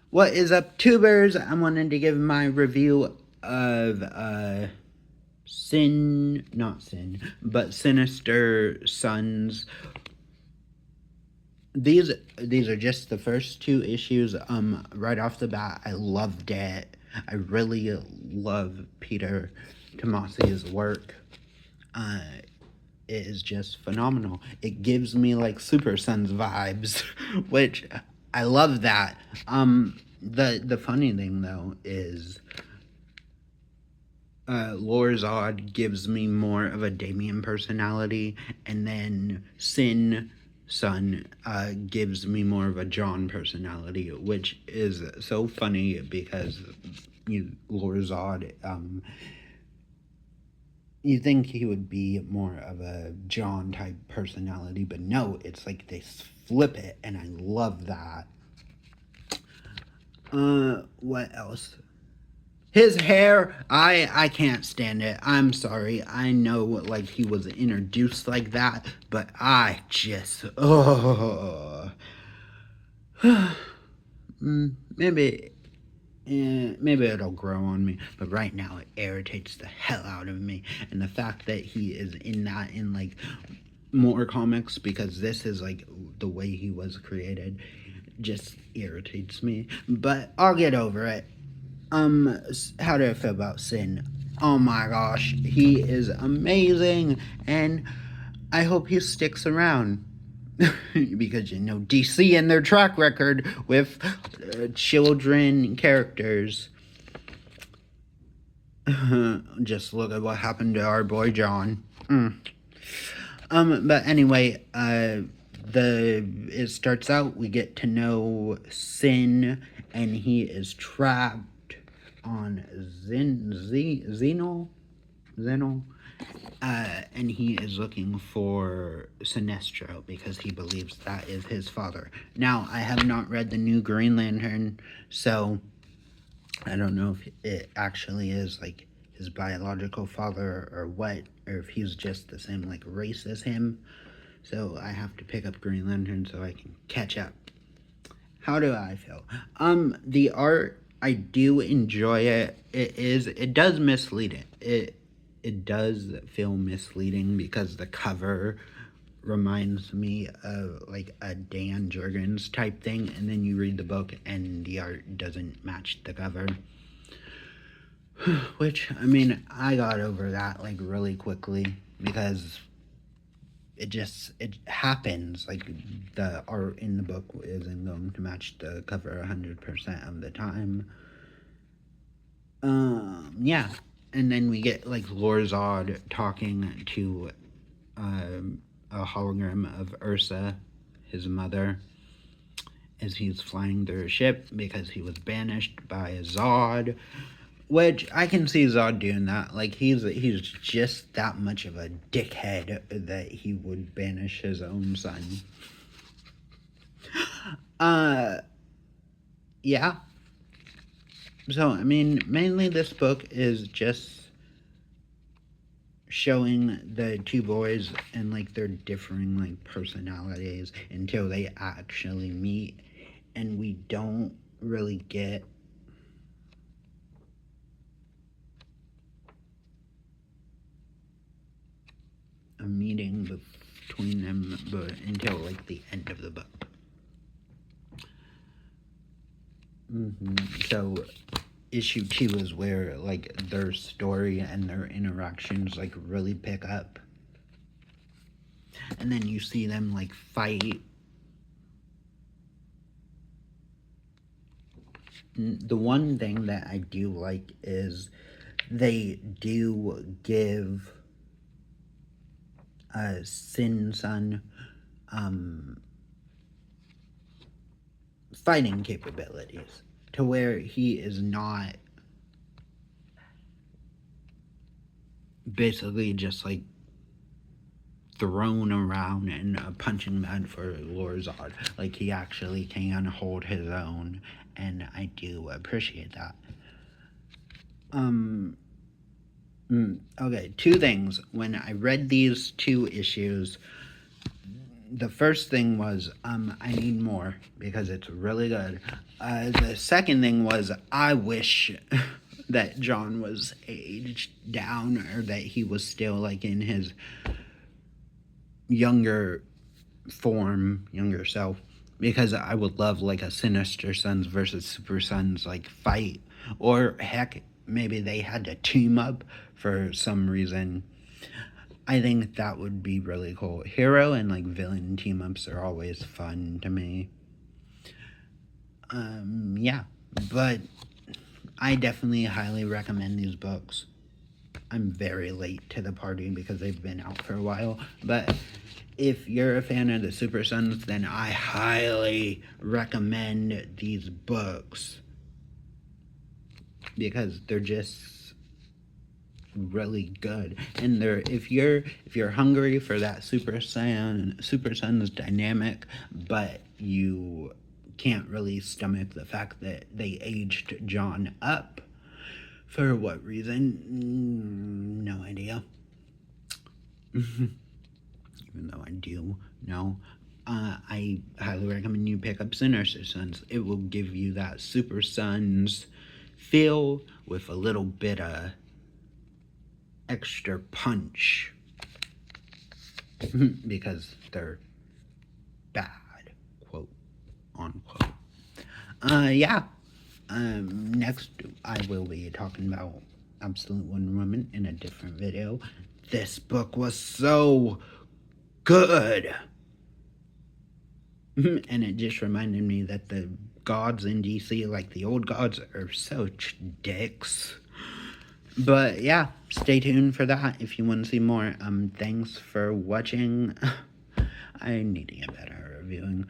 What is up, tubers? I wanted to give my review of not Sin, but Sinister Sons. These are just the first two issues. Right off the bat, I loved it. I really love Peter Tomasi's work. Uh, it is just phenomenal. It gives me like Super Sons vibes, which I love that. The funny thing though is Lorzod gives me more of a Damien personality, and then Sin Son gives me more of a John personality, which is so funny because Lorzod, you think he would be more of a John type personality, but no, it's like they flip it, and I love that. What else? His hair, I can't stand it. I'm sorry. I know like he was introduced like that, but I just maybe maybe it'll grow on me, but right now it irritates the hell out of me. And the fact that he is in that in like more comics, because this is like the way he was created, just irritates me. But I'll get over it. How do I feel about Sin? Oh my gosh, he is amazing, and I hope he sticks around. Because DC and their track record with children characters. Just look at what happened to our boy John. But anyway, it starts out, we get to know Sin, and he is trapped on Xenol, and he is looking for Sinestro because he believes that is his father. Now, I have not read the new Green Lantern, so I don't know if it actually is like his biological father or what, or if he's just the same like race as him. So I have to pick up Green Lantern so I can catch up. How do I feel? The art, I do enjoy it. It does mislead it does feel misleading because the cover reminds me of like a Dan Jurgens type thing, and then you read the book and the art doesn't match the cover. Which, I mean, I got over that like really quickly because it happens. Like, the art in the book isn't going to match the cover 100% of the time. Yeah. And then we get like Lorzod talking to a hologram of Ursa, his mother, as he's flying their ship because he was banished by Zod. Which I can see Zod doing that. Like, he's just that much of a dickhead that he would banish his own son. Yeah. So, I mean, mainly this book is just showing the two boys and like their differing like personalities until they actually meet, and we don't really get a meeting between them but until like the end of the book. So issue 2 is where like their story and their interactions like really pick up, and then you see them like fight. The one thing that I do like is they do give Sin Son fighting capabilities to where he is not basically just like thrown around in a punching bag for Lorzod. Like, he actually can hold his own, and I do appreciate that. Okay, two things. When I read these two issues, the first thing was, I need more because it's really good. The second thing was, I wish that John was aged down, or that he was still like in his younger form, younger self, because I would love like a Sinister Sons versus Super Sons like fight, or heck, maybe they had to team up for some reason. I think that would be really cool. Hero and like villain team ups are always fun to me. Yeah, but I definitely highly recommend these books. I'm very late to the party because they've been out for a while, but if you're a fan of the Super Sons, then I highly recommend these books because they're just really good. And they're, if you're hungry for that Super Sons dynamic, but you can't really stomach the fact that they aged John up, for what reason? No idea. Even though I do know. I highly recommend you pick up Sinister Sons. It will give you that Super Sons feel with a little bit of extra punch. Because they're bad, quote unquote. Yeah. Next, I will be talking about Absolute Wonder Woman in a different video. This book was so good. And it just reminded me that the gods in DC, like the old gods, are such dicks. But yeah, stay tuned for that if you want to see more. Thanks for watching. I need to get better at reviewing.